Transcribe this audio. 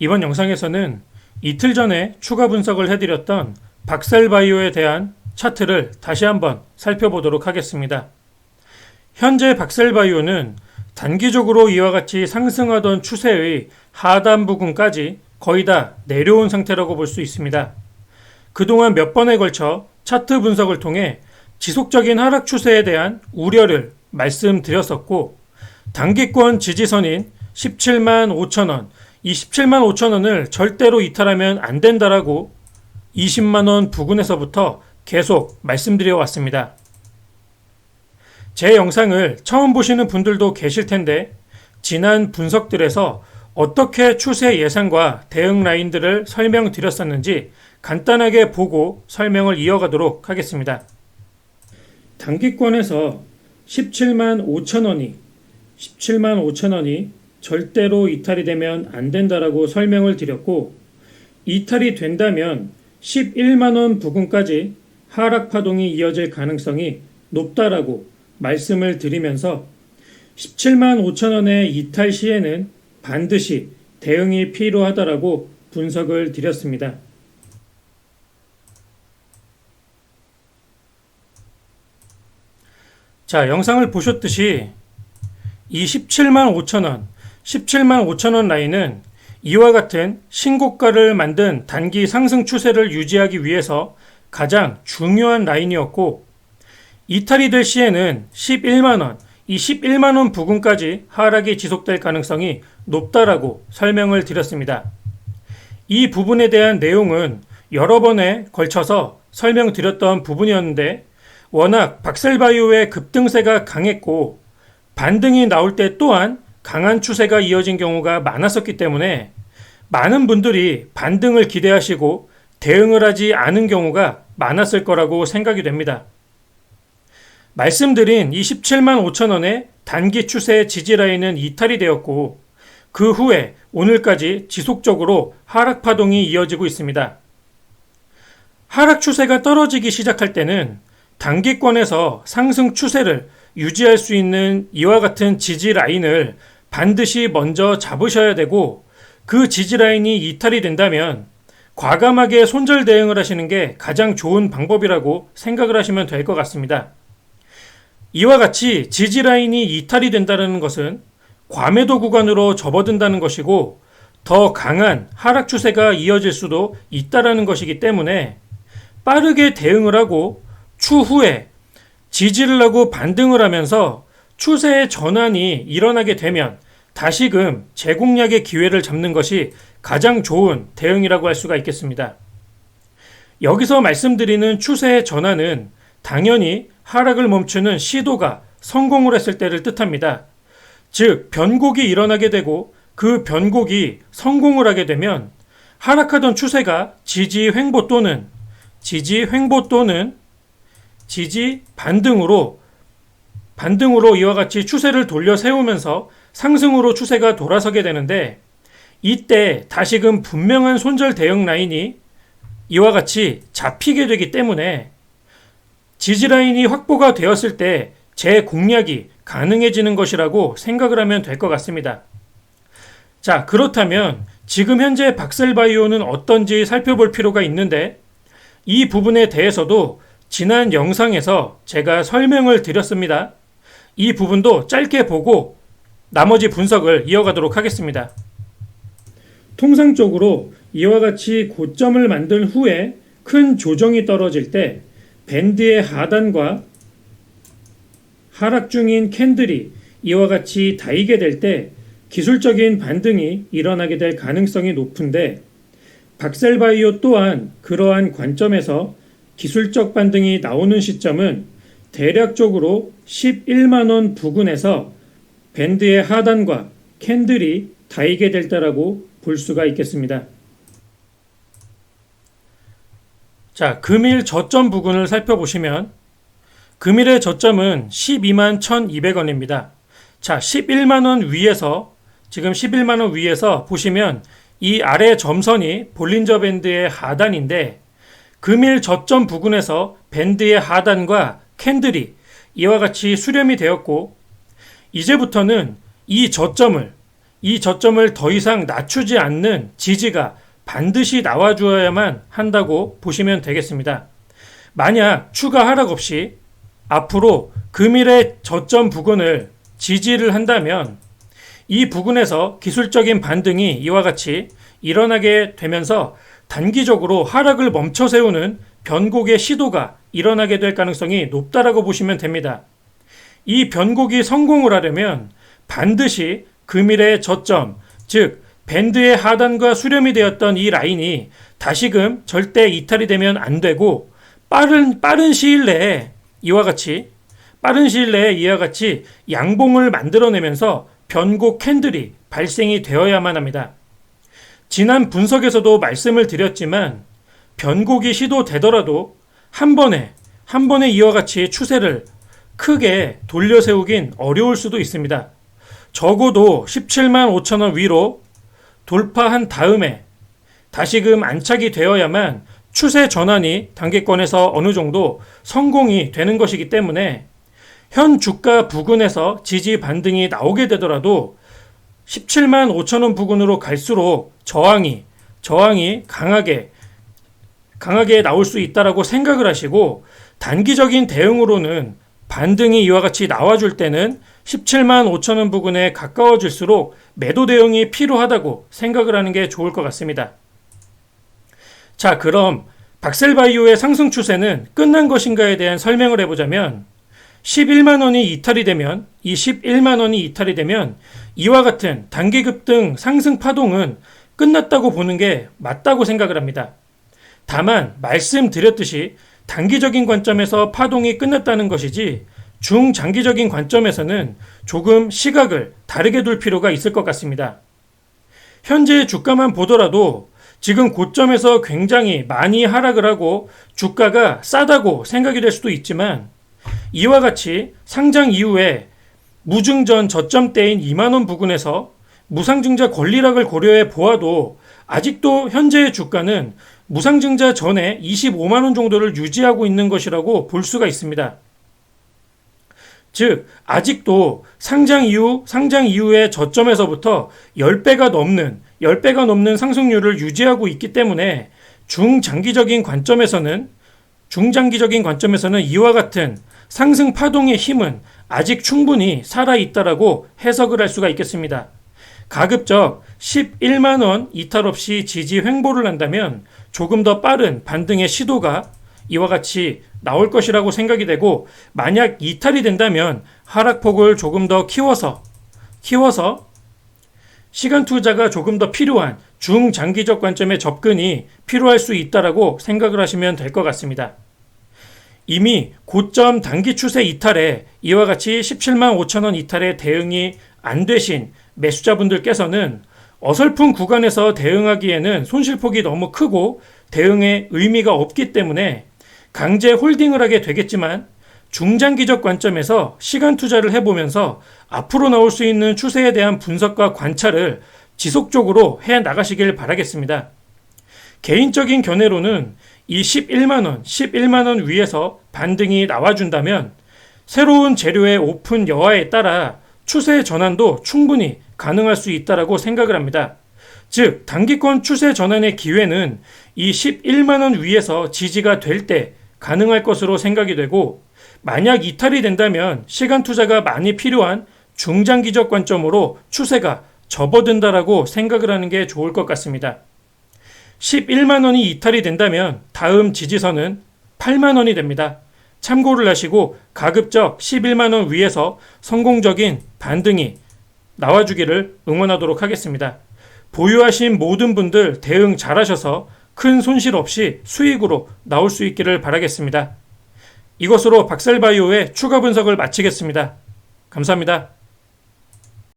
이번 영상에서는 이틀 전에 추가 분석을 해드렸던 박셀바이오에 대한 차트를 다시 한번 살펴보도록 하겠습니다. 현재 박셀바이오는 단기적으로 이와 같이 상승하던 추세의 하단 부근까지 거의 다 내려온 상태라고 볼 수 있습니다. 그동안 몇 번에 걸쳐 차트 분석을 통해 지속적인 하락 추세에 대한 우려를 말씀드렸었고, 단기권 지지선인 17만 5천원, 이 17만 5천원을 절대로 이탈하면 안 된다라고 20만원 부근에서부터 계속 말씀드려 왔습니다. 제 영상을 처음 보시는 분들도 계실 텐데, 지난 분석들에서 어떻게 추세 예상과 대응 라인들을 설명드렸었는지 간단하게 보고 설명을 이어가도록 하겠습니다. 단기권에서 17만 5천원이 절대로 이탈이 되면 안 된다라고 설명을 드렸고, 이탈이 된다면 11만원 부근까지 하락 파동이 이어질 가능성이 높다라고 말씀을 드리면서 17만 5천원의 이탈 시에는 반드시 대응이 필요하다라고 분석을 드렸습니다. 자, 영상을 보셨듯이 이 17만 5천원 라인은 이와 같은 신고가를 만든 단기 상승 추세를 유지하기 위해서 가장 중요한 라인이었고, 이탈이 될 시에는 11만원, 이 11만원 부근까지 하락이 지속될 가능성이 높다라고 설명을 드렸습니다. 이 부분에 대한 내용은 여러 번에 걸쳐서 설명드렸던 부분이었는데, 워낙 박셀바이오의 급등세가 강했고 반등이 나올 때 또한 강한 추세가 이어진 경우가 많았었기 때문에 많은 분들이 반등을 기대하시고 대응을 하지 않은 경우가 많았을 거라고 생각이 됩니다. 말씀드린 이 17만 5천원의 단기 추세 지지라인은 이탈이 되었고, 그 후에 오늘까지 지속적으로 하락 파동이 이어지고 있습니다. 하락 추세가 떨어지기 시작할 때는 단기권에서 상승 추세를 유지할 수 있는 이와 같은 지지 라인을 반드시 먼저 잡으셔야 되고, 그 지지 라인이 이탈이 된다면 과감하게 손절 대응을 하시는 게 가장 좋은 방법이라고 생각을 하시면 될 것 같습니다. 이와 같이 지지 라인이 이탈이 된다는 것은 과매도 구간으로 접어든다는 것이고, 더 강한 하락 추세가 이어질 수도 있다는 것이기 때문에 빠르게 대응을 하고 추후에 지지를 하고 반등을 하면서 추세의 전환이 일어나게 되면 다시금 재공략의 기회를 잡는 것이 가장 좋은 대응이라고 할 수가 있겠습니다. 여기서 말씀드리는 추세의 전환은 당연히 하락을 멈추는 시도가 성공을 했을 때를 뜻합니다. 즉, 변곡이 일어나게 되고 그 변곡이 성공을 하게 되면 하락하던 추세가 지지 횡보 또는 지지 반등으로 이와 같이 추세를 돌려 세우면서 상승으로 추세가 돌아서게 되는데, 이때 다시금 분명한 손절 대응 라인이 이와 같이 잡히게 되기 때문에 지지 라인이 확보가 되었을 때 재공략이 가능해지는 것이라고 생각을 하면 될 것 같습니다. 자, 그렇다면 지금 현재 박셀바이오는 어떤지 살펴볼 필요가 있는데, 이 부분에 대해서도 지난 영상에서 제가 설명을 드렸습니다. 이 부분도 짧게 보고 나머지 분석을 이어가도록 하겠습니다. 통상적으로 이와 같이 고점을 만든 후에 큰 조정이 떨어질 때 밴드의 하단과 하락 중인 캔들이 이와 같이 닿이게 될 때 기술적인 반등이 일어나게 될 가능성이 높은데, 박셀바이오 또한 그러한 관점에서 기술적 반등이 나오는 시점은 대략적으로 11만원 부근에서 밴드의 하단과 캔들이 닿이게 될 때라고 볼 수가 있겠습니다. 자, 금일 저점 부근을 살펴보시면 금일의 저점은 12만 1,200원입니다. 자, 11만원 위에서, 지금 11만원 위에서 보시면 이 아래 점선이 볼린저 밴드의 하단인데, 금일 저점 부근에서 밴드의 하단과 캔들이 이와 같이 수렴이 되었고, 이제부터는 이 저점을 이 저점을 더 이상 낮추지 않는 지지가 반드시 나와주어야만 한다고 보시면 되겠습니다. 만약 추가 하락 없이 앞으로 금일의 저점 부근을 지지를 한다면 이 부근에서 기술적인 반등이 이와 같이 일어나게 되면서 단기적으로 하락을 멈춰 세우는 변곡의 시도가 일어나게 될 가능성이 높다라고 보시면 됩니다. 이 변곡이 성공을 하려면 반드시 금일의 저점, 즉 밴드의 하단과 수렴이 되었던 이 라인이 다시금 절대 이탈이 되면 안 되고 빠른 시일 내에 이와 같이 양봉을 만들어내면서 변곡 캔들이 발생이 되어야만 합니다. 지난 분석에서도 말씀을 드렸지만 변곡이 시도되더라도 한 번에 이와 같이 추세를 크게 돌려 세우긴 어려울 수도 있습니다. 적어도 17만 5천 원 위로 돌파한 다음에 다시금 안착이 되어야만 추세 전환이 단기권에서 어느 정도 성공이 되는 것이기 때문에 현 주가 부근에서 지지 반등이 나오게 되더라도 17만 5천 원 부근으로 갈수록 저항이 강하게 나올 수 있다라고 생각을 하시고 단기적인 대응으로는 반등이 이와 같이 나와줄 때는 17만 5천 원 부근에 가까워질수록 매도 대응이 필요하다고 생각을 하는 게 좋을 것 같습니다. 자, 그럼 박셀바이오의 상승 추세는 끝난 것인가에 대한 설명을 해보자면 11만 원이 이탈이 되면 이와 같은 단기 급등 상승 파동은 끝났다고 보는 게 맞다고 생각을 합니다. 다만 말씀드렸듯이 단기적인 관점에서 파동이 끝났다는 것이지 중장기적인 관점에서는 조금 시각을 다르게 둘 필요가 있을 것 같습니다. 현재 주가만 보더라도 지금 고점에서 굉장히 많이 하락을 하고 주가가 싸다고 생각이 될 수도 있지만 이와 같이 상장 이후에 무증전 저점대인 2만원 부근에서 무상증자 권리락을 고려해 보아도 아직도 현재의 주가는 무상증자 전에 25만원 정도를 유지하고 있는 것이라고 볼 수가 있습니다. 즉 아직도 상장 이후의 저점에서부터 10배가 넘는 상승률을 유지하고 있기 때문에 중장기적인 관점에서는 이와 같은 상승 파동의 힘은 아직 충분히 살아있다라고 해석을 할 수가 있겠습니다. 가급적 11만원 이탈 없이 지지 횡보를 한다면 조금 더 빠른 반등의 시도가 이와 같이 나올 것이라고 생각이 되고 만약 이탈이 된다면 하락폭을 조금 더 키워서 시간 투자가 조금 더 필요한 중장기적 관점의 접근이 필요할 수 있다라고 생각을 하시면 될 것 같습니다. 이미 고점 단기 추세 이탈에 이와 같이 17만 5천 원 이탈에 대응이 안 되신 매수자분들께서는 어설픈 구간에서 대응하기에는 손실폭이 너무 크고 대응의 의미가 없기 때문에 강제 홀딩을 하게 되겠지만 중장기적 관점에서 시간 투자를 해보면서 앞으로 나올 수 있는 추세에 대한 분석과 관찰을 지속적으로 해 나가시길 바라겠습니다. 개인적인 견해로는 이 11만 원 위에서 반등이 나와준다면 새로운 재료의 오픈 여하에 따라 추세 전환도 충분히 가능할 수 있다고 생각을 합니다. 즉 단기권 추세 전환의 기회는 이 11만 원 위에서 지지가 될 때 가능할 것으로 생각이 되고 만약 이탈이 된다면 시간 투자가 많이 필요한 중장기적 관점으로 추세가 접어든다라고 생각을 하는 게 좋을 것 같습니다. 11만 원이 이탈이 된다면 다음 지지선은 8만 원이 됩니다. 참고를 하시고 가급적 11만 원 위에서 성공적인 반등이 나와주기를 응원하도록 하겠습니다. 보유하신 모든 분들 대응 잘하셔서 큰 손실 없이 수익으로 나올 수 있기를 바라겠습니다. 이것으로 박셀바이오의 추가 분석을 마치겠습니다. 감사합니다.